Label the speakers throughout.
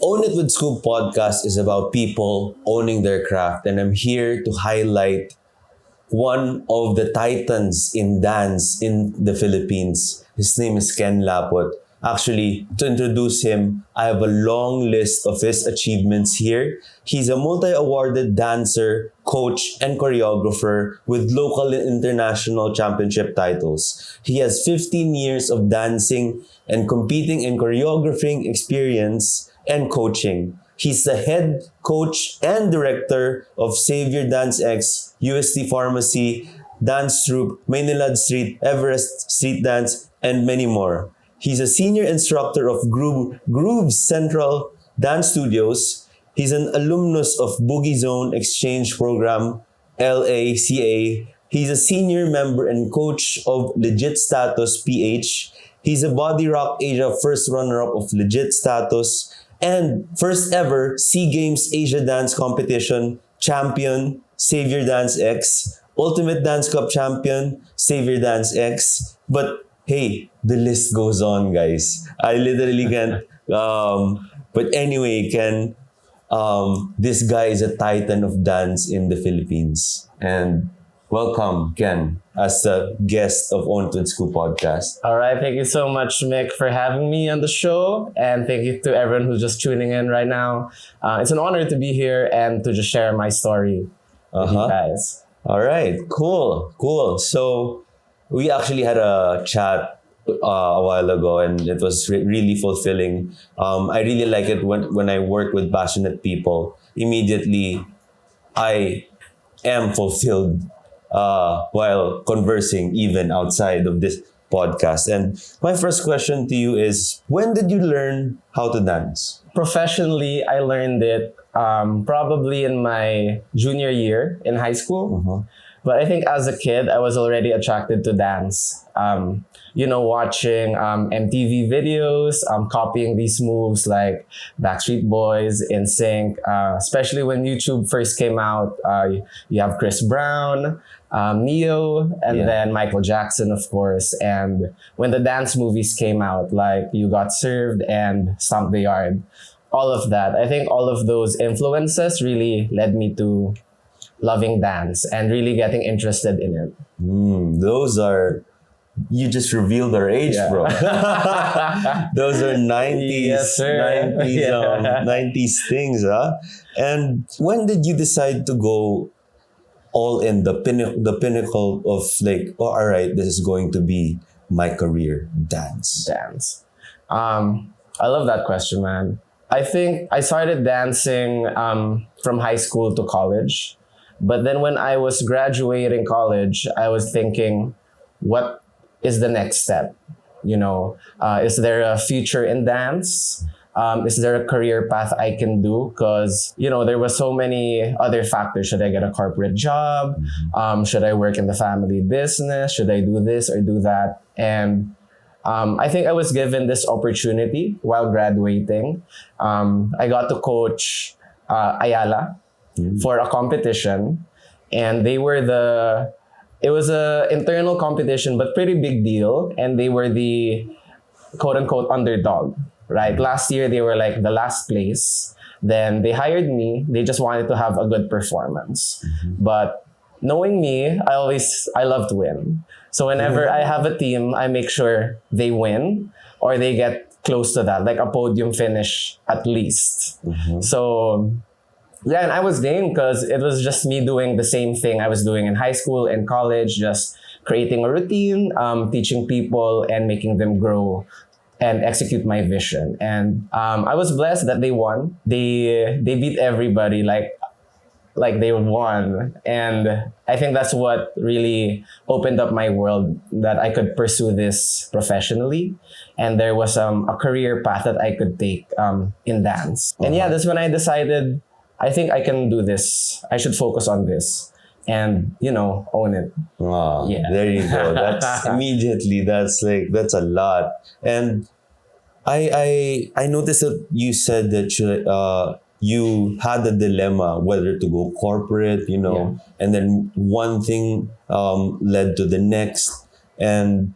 Speaker 1: Own It with Skoop podcast is about people owning their craft, and I'm here to highlight one of the titans in dance in the Philippines. His name is Ken Laput. Actually, to introduce him, I have a long list of his achievements here. He's a multi-awarded dancer, coach, and choreographer with local and international championship titles. He has 15 years of dancing and competing and choreographing experience and coaching. He's the head coach and director of Savior Dance X, UST Pharmacy, Dance Troupe, Maynilad Street, Everest Street Dance, and many more. He's a senior instructor of Groove Central Dance Studios. He's an alumnus of Boogie Zone Exchange Program, LACA. He's a senior member and coach of Legit Status PH. He's a Body Rock Asia first runner-up of Legit Status and first ever SEA Games Asia Dance Competition champion, Savior Dance X, Ultimate Dance Cup champion, Savior Dance X. But hey, the list goes on, guys. I literally can't. But anyway, Ken, this guy is a titan of dance in the Philippines. And welcome, Ken, as a guest of Own It with Skoop podcast.
Speaker 2: All right, thank you so much, Mick, for having me on the show. And thank you to everyone who's just tuning in right now. It's an honor to be here and to just share my story with you guys.
Speaker 1: All right, cool. So we actually had a chat a while ago, and it was really fulfilling. I really like it when I work with passionate people. Immediately, I am fulfilled while conversing even outside of this podcast. And my first question to you is, when did you learn how to dance?
Speaker 2: Professionally, I learned it probably in my junior year in high school. But I think as a kid, I was already attracted to dance. Watching MTV videos, copying these moves like Backstreet Boys, NSYNC, especially when YouTube first came out. You have Chris Brown, Neo, and then Michael Jackson, of course. And when the dance movies came out, like You Got Served and Stomp the Yard, all of that, I think all of those influences really led me to loving dance and really getting interested in it.
Speaker 1: You just revealed our age, bro. Those are 90s,
Speaker 2: Yes, sir.
Speaker 1: 90s things, huh? And when did you decide to go all in, the pinnacle of like, oh, all right, this is going to be my career, dance?
Speaker 2: I love that question, man. I think I started dancing from high school to college. But then when I was graduating college, I was thinking, what is the next step? Is there a future in dance? Is there a career path I can do? Because, there were so many other factors. Should I get a corporate job? Should I work in the family business? Should I do this or do that? And I think I was given this opportunity while graduating. I got to coach Ayala for a competition. And it was a internal competition, but pretty big deal. And they were the quote unquote underdog, right? Last year, they were like the last place. Then they hired me. They just wanted to have a good performance. But knowing me, I love to win. So whenever I have a team, I make sure they win or they get close to that, like a podium finish at least. So yeah, and I was game because it was just me doing the same thing I was doing in high school and college, just creating a routine, teaching people and making them grow and execute my vision. And I was blessed that they won. They beat everybody like they won. And I think that's what really opened up my world, that I could pursue this professionally. And there was a career path that I could take in dance. And yeah, that's when I decided, I think I can do this. I should focus on this and, own it.
Speaker 1: There you go. That's immediately, that's a lot. And I noticed that you said that you had a dilemma whether to go corporate, and then one thing led to the next. And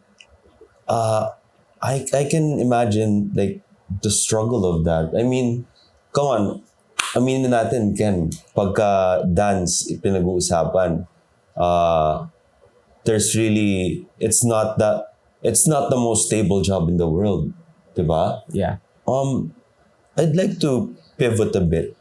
Speaker 1: I can imagine like the struggle of that. I mean, come on, aminin natin, Ken, pagka dance pinag-uusapan, there's really, it's not the most stable job in the world, diba?
Speaker 2: Yeah.
Speaker 1: I'd like to pivot a bit.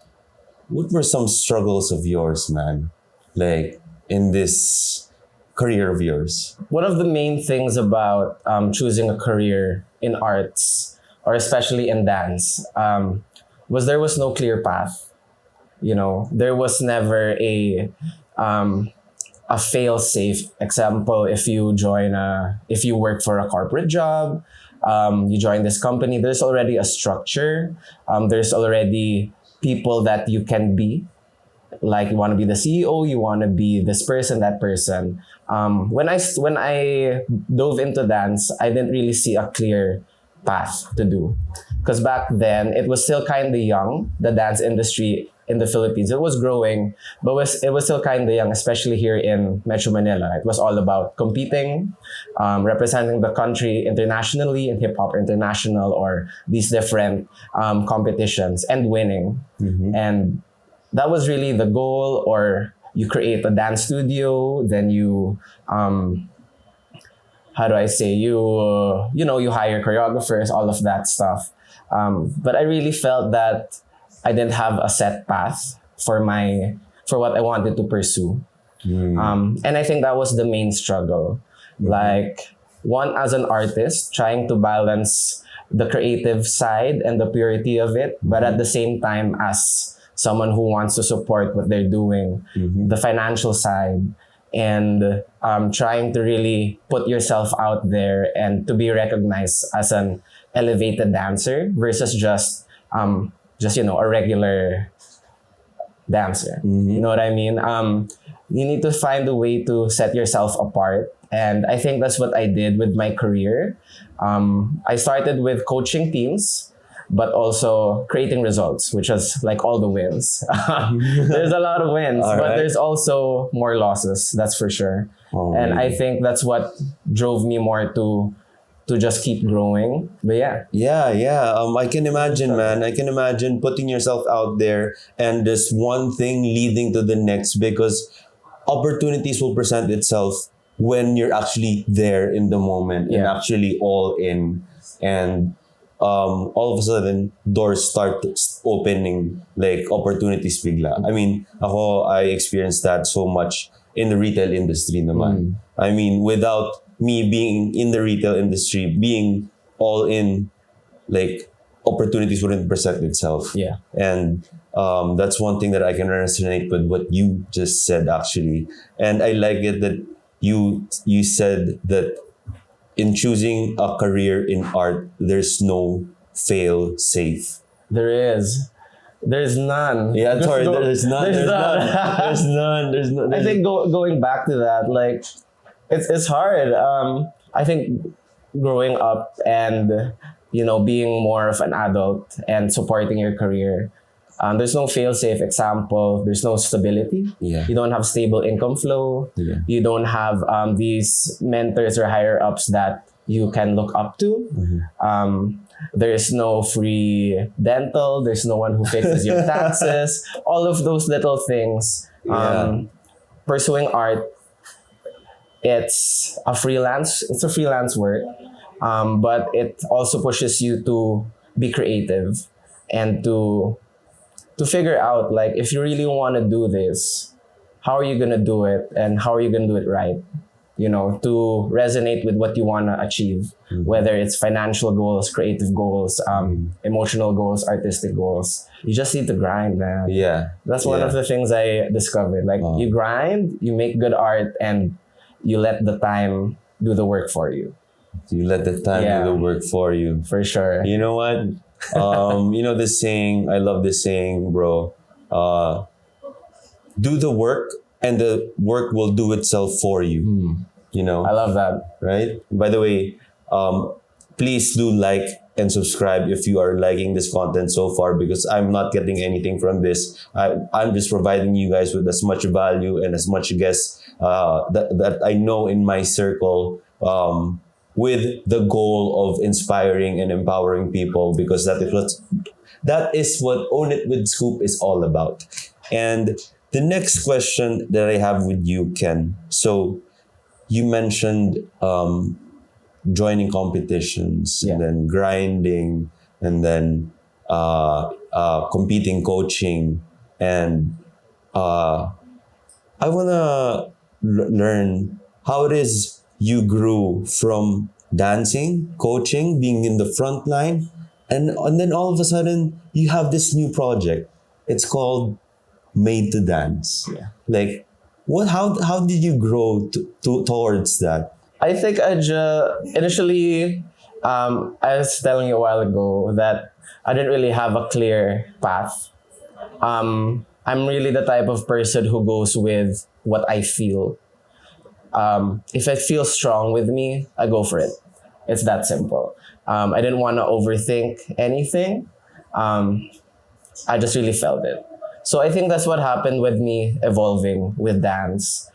Speaker 1: What were some struggles of yours, man? Like in this career of yours?
Speaker 2: One of the main things about choosing a career in arts, or especially in dance, was there was no clear path. You know, there was never a fail safe example. If you work for a corporate job, you join this company, there's already a structure. There's already people that you can be. Like you want to be the CEO, you want to be this person, that person. When I dove into dance, I didn't really see a clear path to do, because back then it was still kind of young. The dance industry in the Philippines, it was growing, but it was still kind of young, especially here in Metro Manila. It was all about competing, representing the country internationally in Hip Hop International or these different competitions, and winning. And that was really the goal. Or you create a dance studio, then you how do I say, you hire choreographers, all of that stuff. But I really felt that I didn't have a set path for what I wanted to pursue. And I think that was the main struggle. Like, one, as an artist, trying to balance the creative side and the purity of it, but at the same time, as someone who wants to support what they're doing, the financial side, and trying to really put yourself out there and to be recognized as an elevated dancer versus just a regular dancer. You know what I mean? You need to find a way to set yourself apart. And I think that's what I did with my career. I started with coaching teams, but also creating results, which was like all the wins. There's a lot of wins, but there's also more losses, that's for sure. And I think that's what drove me more to just keep growing. But yeah.
Speaker 1: Yeah. I can imagine, man. I can imagine putting yourself out there and just one thing leading to the next, because opportunities will present itself when you're actually there in the moment and actually all in. And all of a sudden, doors start opening, like opportunities bigla. I mean, I experienced that so much in the retail industry naman. I mean, without me being in the retail industry, being all in, like, opportunities wouldn't present itself.
Speaker 2: Yeah.
Speaker 1: And that's one thing that I can resonate with what you just said, actually. And I like it that you said that in choosing a career in art, there's no fail safe.
Speaker 2: There's none.
Speaker 1: Yeah, sorry, there's none. There's none.
Speaker 2: I think going back to that, like, it's hard. I think growing up and being more of an adult and supporting your career, there's no fail-safe example. There's no stability.
Speaker 1: Yeah.
Speaker 2: You don't have stable income flow.
Speaker 1: Yeah.
Speaker 2: You don't have these mentors or higher ups that you can look up to. There is no free dental. There's no one who fixes your taxes. All of those little things. Pursuing art, it's a freelance work, but it also pushes you to be creative and to figure out, like, if you really want to do this, how are you going to do it and how are you going to do it right? To resonate with what you want to achieve, whether it's financial goals, creative goals, emotional goals, artistic goals. You just need to grind, man.
Speaker 1: Yeah.
Speaker 2: That's one of the things I discovered. Like, you grind, you make good art, and you let the time do the work for you.
Speaker 1: You let the time do the work for you.
Speaker 2: For sure.
Speaker 1: You know what? This saying, I love this saying, bro. Do the work and the work will do itself for you.
Speaker 2: I love that.
Speaker 1: Right? By the way, please do like and subscribe if you are liking this content so far, because I'm not getting anything from this. I'm just providing you guys with as much value and as much guests that I know in my circle with the goal of inspiring and empowering people, because that is what Own It with Skoop is all about. And the next question that I have with you, Ken. So you mentioned joining competitions,
Speaker 2: Yeah.
Speaker 1: and then grinding, and then competing, coaching, and I wanna learn how it is you grew from dancing, coaching, being in the front line, and then all of a sudden you have this new project. It's called Made to Dance.
Speaker 2: Yeah.
Speaker 1: Like, what? How did you grow towards that?
Speaker 2: I think initially, I was telling you a while ago that I didn't really have a clear path. I'm really the type of person who goes with what I feel. If it feels strong with me, I go for it. It's that simple. I didn't want to overthink anything. I just really felt it. So I think that's what happened with me evolving with dance.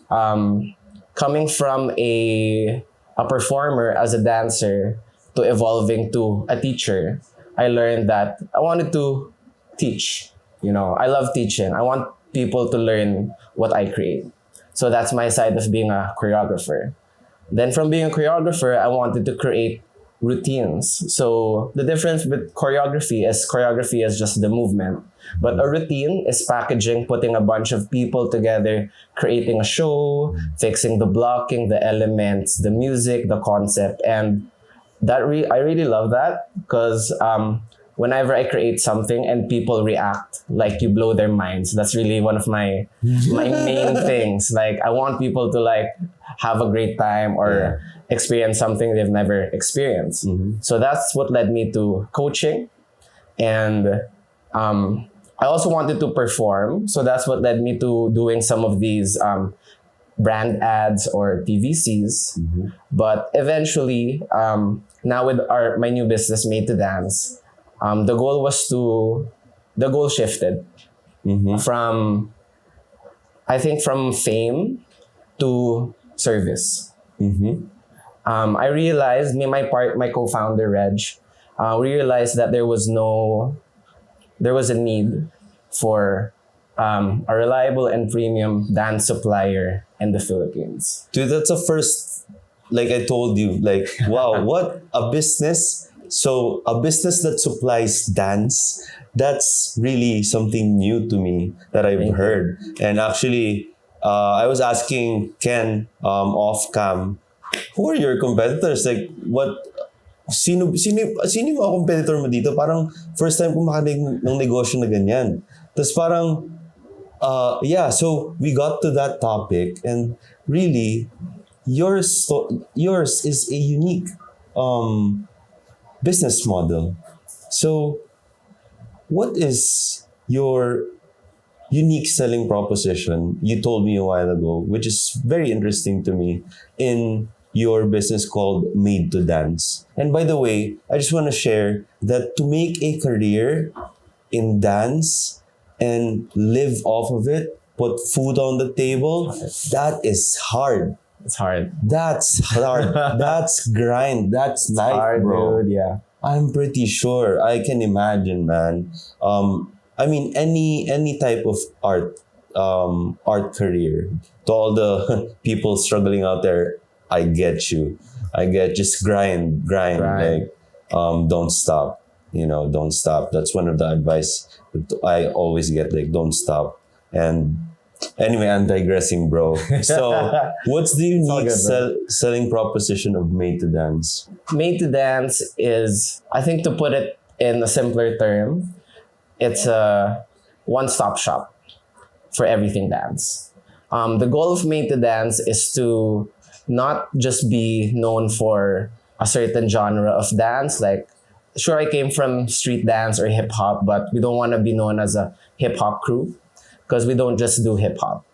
Speaker 2: Coming from a performer as a dancer to evolving to a teacher, I learned that I wanted to teach. I love teaching. I want people to learn what I create. So that's my side of being a choreographer. Then from being a choreographer, I wanted to create routines. So the difference with choreography is just the movement. But a routine is packaging, putting a bunch of people together, creating a show, fixing the blocking, the elements, the music, the concept. And I really love that because whenever I create something and people react, like you blow their minds, that's really one of my main things. Like I want people to like have a great time or experience something they've never experienced. So that's what led me to coaching. And I also wanted to perform. So that's what led me to doing some of these brand ads or TVCs. But eventually, now with my new business, Made to Dance, the goal shifted from, I think, from fame to service. I realized, my co-founder Reg, realized that there was a need for a reliable and premium dance supplier in the Philippines.
Speaker 1: Dude, that's a first, like I told you, like, wow, what a business. So a business that supplies dance, that's really something new to me that I've heard. And actually, I was asking Ken off cam, who are your competitors? Like, sino yung mga competitor mo dito? Parang first time ko makarinig ng negosyo na ganyan. Tapos parang, so we got to that topic, and really, yours is a unique business model. So, what is your unique selling proposition? You told me a while ago, which is very interesting to me, in your business called Made to Dance. And by the way, I just want to share that to make a career in dance and live off of it, put food on the table, that is hard.
Speaker 2: It's hard.
Speaker 1: That's hard. That's grind. That's life,
Speaker 2: Hard,
Speaker 1: bro.
Speaker 2: dude, yeah.
Speaker 1: I'm pretty sure. I can imagine, man. I mean, any type of art career. To all the people struggling out there, I get you. Just grind. Like, don't stop. Don't stop. That's one of the advice that I always get. Like, don't stop. And anyway, I'm digressing, bro. So, what's the unique selling proposition of Made to Dance?
Speaker 2: Made to Dance is, I think, to put it in a simpler term, it's a one-stop shop for everything dance. The goal of Made to Dance is to not just be known for a certain genre of dance. Like, sure, I came from street dance or hip hop, but we don't want to be known as a hip hop crew because we don't just do hip hop.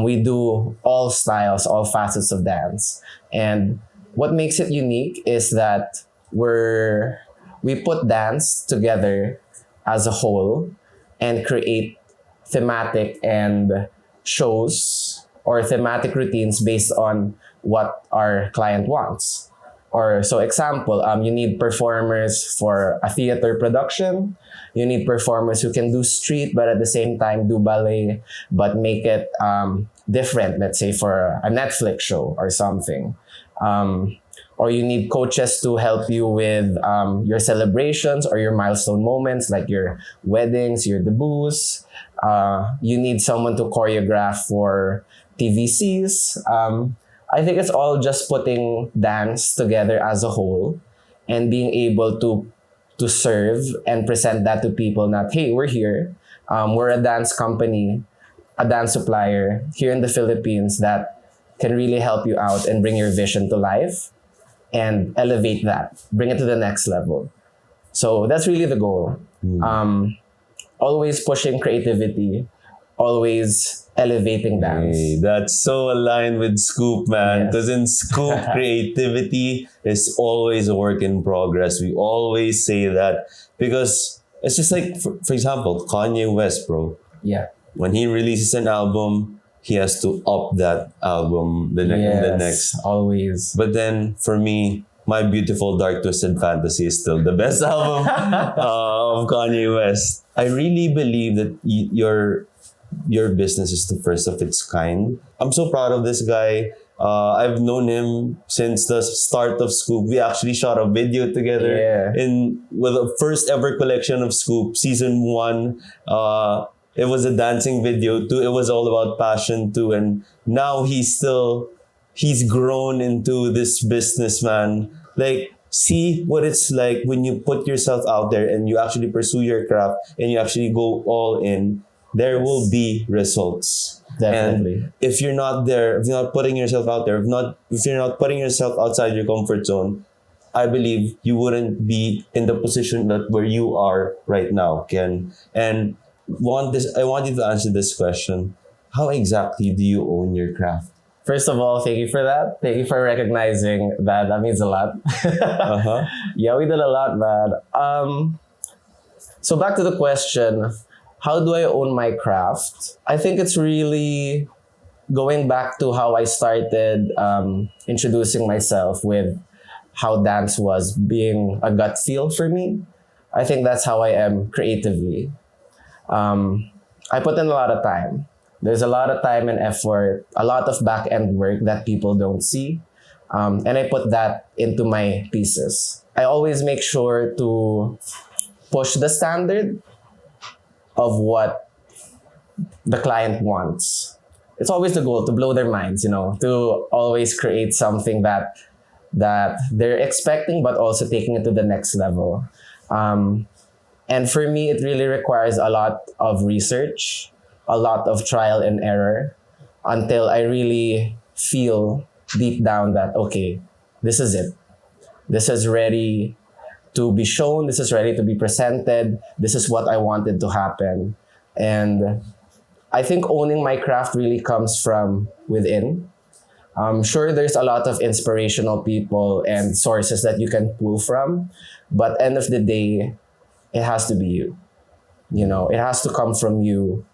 Speaker 2: We do all styles, all facets of dance. And what makes it unique is that we put dance together as a whole and create thematic and shows or thematic routines based on what our client wants. Or so example, you need performers for a theater production. You need performers who can do street, but at the same time do ballet, but make it different, let's say for a Netflix show or something. Or you need coaches to help you with your celebrations or your milestone moments, like your weddings, your debuts. You need someone to choreograph for TVCs. I think it's all just putting dance together as a whole and being able to serve and present that to people that, hey, we're here. We're a dance company, a dance supplier here in the Philippines that can really help you out and bring your vision to life and elevate that, bring it to the next level. So that's really the goal. Always pushing creativity, always elevating dance.
Speaker 1: Hey, that's so aligned with Skoop, man.
Speaker 2: Yes.
Speaker 1: Because in Skoop, creativity is always a work in progress. We always say that because it's just like, for example, Kanye West, bro.
Speaker 2: Yeah.
Speaker 1: When he releases an album, he has to up that album the next.
Speaker 2: Always.
Speaker 1: But then for me, My Beautiful Dark Twisted Fantasy is still the best album of Kanye West. I really believe that your business is the first of its kind. I'm so proud of this guy. I've known him since the start of Skoop. We actually shot a video together with the first ever collection of Skoop, season 1. It was a dancing video too. It was all about passion too. And now he's grown into this businessman. Like, see what it's like when you put yourself out there and you actually pursue your craft and you actually go all in. There will be results.
Speaker 2: Definitely.
Speaker 1: And if you're not there, if you're not putting yourself out there, if you're not putting yourself outside your comfort zone, I believe you wouldn't be in the position where you are right now, Ken. And I want you to answer this question. How exactly do you own your craft?
Speaker 2: First of all, thank you for that. Thank you for recognizing that. That means a lot. Yeah, we did a lot, man. So back to the question, how do I own my craft? I think it's really going back to how I started introducing myself with how dance was being a gut feel for me. I think that's how I am creatively. I put in a lot of time. There's a lot of time and effort, a lot of back-end work that people don't see. And I put that into my pieces. I always make sure to push the standard of what the client wants. It's always the goal to blow their minds, to always create something that they're expecting, but also taking it to the next level. And for me, it really requires a lot of research, a lot of trial and error until I really feel deep down that, okay, this is it. This is ready to be shown. This is ready to be presented. This is what I wanted to happen. And I think owning my craft really comes from within. Sure, there's a lot of inspirational people and sources that you can pull from, but end of the day, it has to be you. It has to come from you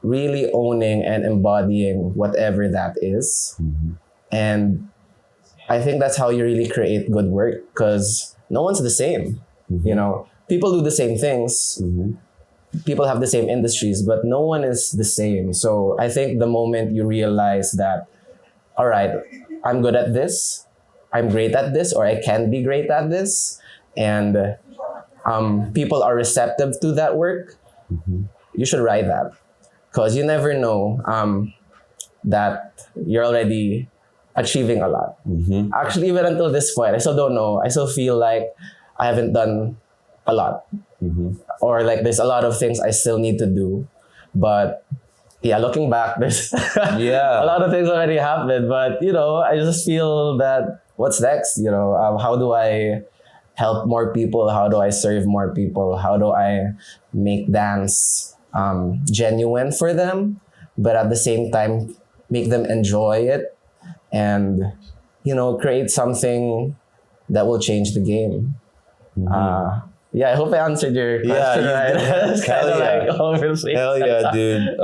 Speaker 2: really owning and embodying whatever that is.
Speaker 1: Mm-hmm.
Speaker 2: And I think that's how you really create good work, because no one's the same.
Speaker 1: Mm-hmm.
Speaker 2: People do the same things.
Speaker 1: Mm-hmm.
Speaker 2: People have the same industries, but no one is the same. So I think the moment you realize that, all right, I'm good at this, I'm great at this, or I can be great at this, and people are receptive to that work, you should ride that. Because you never know that you're already achieving a lot.
Speaker 1: Mm-hmm.
Speaker 2: Actually, even until this point, I still don't know. I still feel like I haven't done a lot.
Speaker 1: Mm-hmm.
Speaker 2: Or like there's a lot of things I still need to do. But yeah, looking back, there's a lot of things already happened. But, I just feel that what's next? How do I help more people? How do I serve more people? How do I make dance genuine for them, but at the same time make them enjoy it and create something that will change the game. I hope I answered your question right. It's kind of like obviously.
Speaker 1: Hell yeah, dude.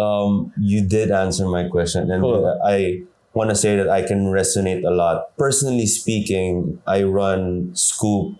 Speaker 1: You did answer my question, and
Speaker 2: Cool.
Speaker 1: want to say that I can resonate a lot. Personally speaking, I run Skoop.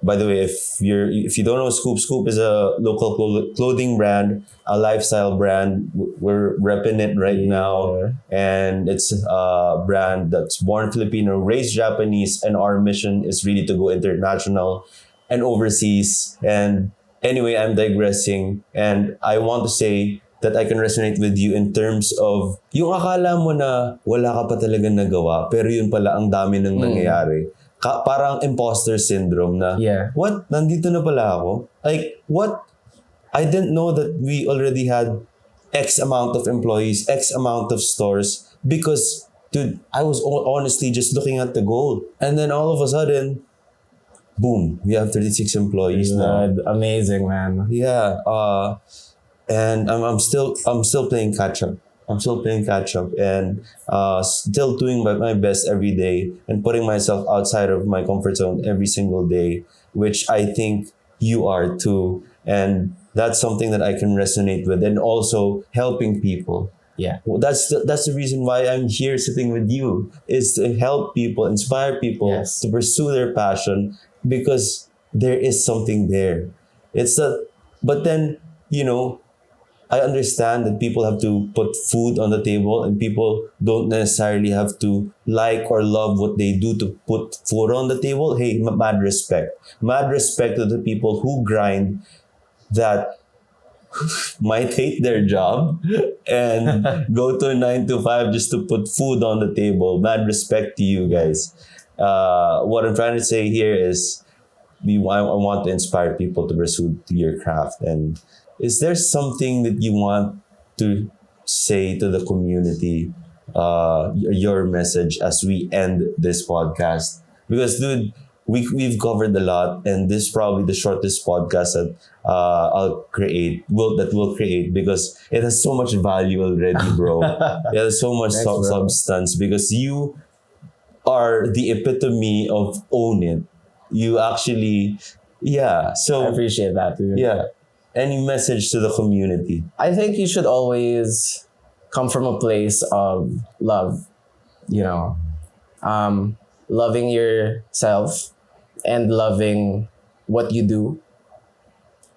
Speaker 1: By the way, if you don't know Skoop, Skoop is a local clothing brand, a lifestyle brand. We're repping it right now, and it's a brand that's born Filipino, raised Japanese, and our mission is really to go international and overseas. And anyway, I'm digressing, and I want to say that I can resonate with you in terms of yung akala mo na wala ka pa talagang nagawa, pero yun pala ang dami nang nangyayari. Parang imposter syndrome na, what? Nandito na pala ako? Like, what? I didn't know that we already had X amount of employees, X amount of stores, because, dude, I was honestly just looking at the goal. And then all of a sudden, boom, we have 36 employees now.
Speaker 2: Amazing, man.
Speaker 1: Yeah. And I'm still playing catch up. I'm still playing catch up and still doing my best every day and putting myself outside of my comfort zone every single day, which I think you are too. And that's something that I can resonate with, and also helping people.
Speaker 2: Yeah.
Speaker 1: Well, that's the reason why I'm here sitting with you, is to help people, inspire people to pursue their passion, because there is something there. But then, I understand that people have to put food on the table, and people don't necessarily have to like or love what they do to put food on the table. Hey, mad respect. Mad respect to the people who grind, that might hate their job and go to a 9 to 5 just to put food on the table. Mad respect to you guys. What I'm trying to say here is, I want to inspire people to pursue your craft. And is there something that you want to say to the community, your message as we end this podcast? Because, dude, we've covered a lot, and this is probably the shortest podcast that we'll create, because it has so much value already, bro. It has so much substance, because you are the epitome of own it. You actually, so
Speaker 2: I appreciate that, dude.
Speaker 1: Yeah. Any message to the community?
Speaker 2: I think you should always come from a place of love, loving yourself and loving what you do,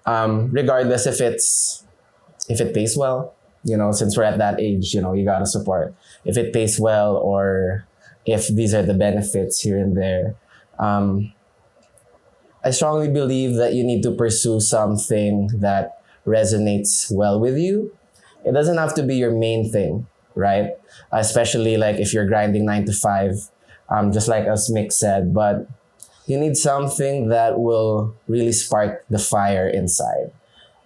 Speaker 2: regardless if it pays well. Since we're at that age, you gotta support if it pays well, or if these are the benefits here and there. I strongly believe that you need to pursue something that resonates well with you. It doesn't have to be your main thing, right? Especially like if you're grinding 9 to 5, just like as Mick said, but you need something that will really spark the fire inside.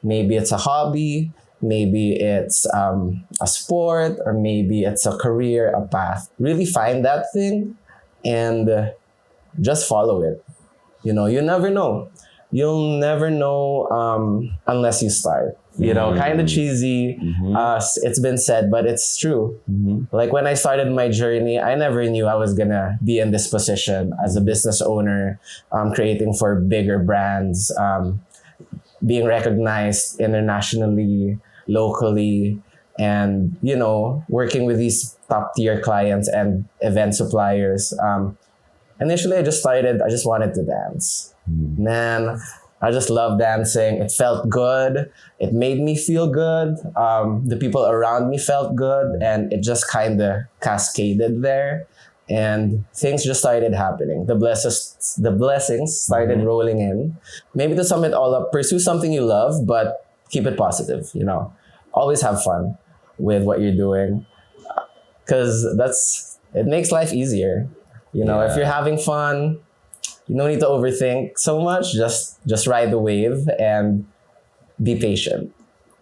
Speaker 2: Maybe it's a hobby, maybe it's a sport, or maybe it's a career, a path. Really find that thing and just follow it. You never know. You'll never know unless you start. Kind of cheesy. It's been said, but it's true. Like when I started my journey, I never knew I was gonna be in this position as a business owner, creating for bigger brands, being recognized internationally, locally, and working with these top tier clients and event suppliers. Initially, I just wanted to dance. Man, I just love dancing. It felt good. It made me feel good. The people around me felt good, and it just kind of cascaded there. And things just started happening. The blessings started rolling in. Maybe to sum it all up, pursue something you love, but keep it positive. Always have fun with what you're doing, because it makes life easier. If you're having fun, you don't need to overthink so much. Just ride the wave and be patient.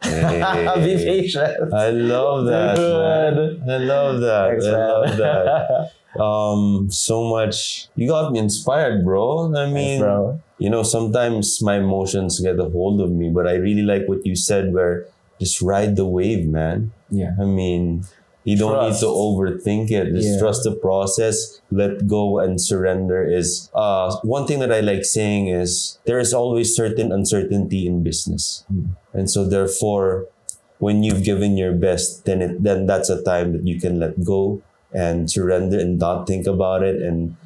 Speaker 1: Hey.
Speaker 2: Be patient.
Speaker 1: I love that. Man. I love that.
Speaker 2: Thanks,
Speaker 1: I love that. So much. You got me inspired, bro. I mean,
Speaker 2: Thanks, bro.
Speaker 1: Sometimes my emotions get a hold of me, but I really like what you said, where just ride the wave, man.
Speaker 2: Yeah.
Speaker 1: I mean, you don't need to overthink it. Just trust the process. Let go and surrender is... one thing that I like saying is, there is always certain uncertainty in business. And so therefore, when you've given your best, then that's a time that you can let go and surrender and not think about it, and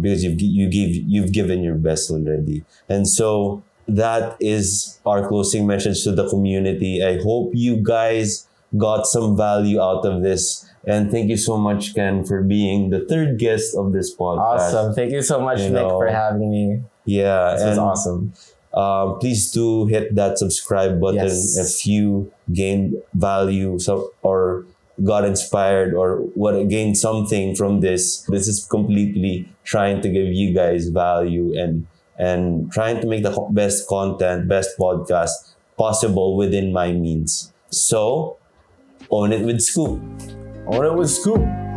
Speaker 1: because you've given your best already. And so that is our closing message to the community. I hope you guys got some value out of this. And thank you so much, Ken, for being the third guest of this podcast.
Speaker 2: Awesome. Thank you so much, Nick, for having me.
Speaker 1: Yeah.
Speaker 2: This was awesome.
Speaker 1: Please do hit that subscribe button if you gained value or got inspired or gained something from this. This is completely trying to give you guys value and trying to make the best content, best podcast possible within my means. So, own it with Skoop.
Speaker 2: Own it with Skoop.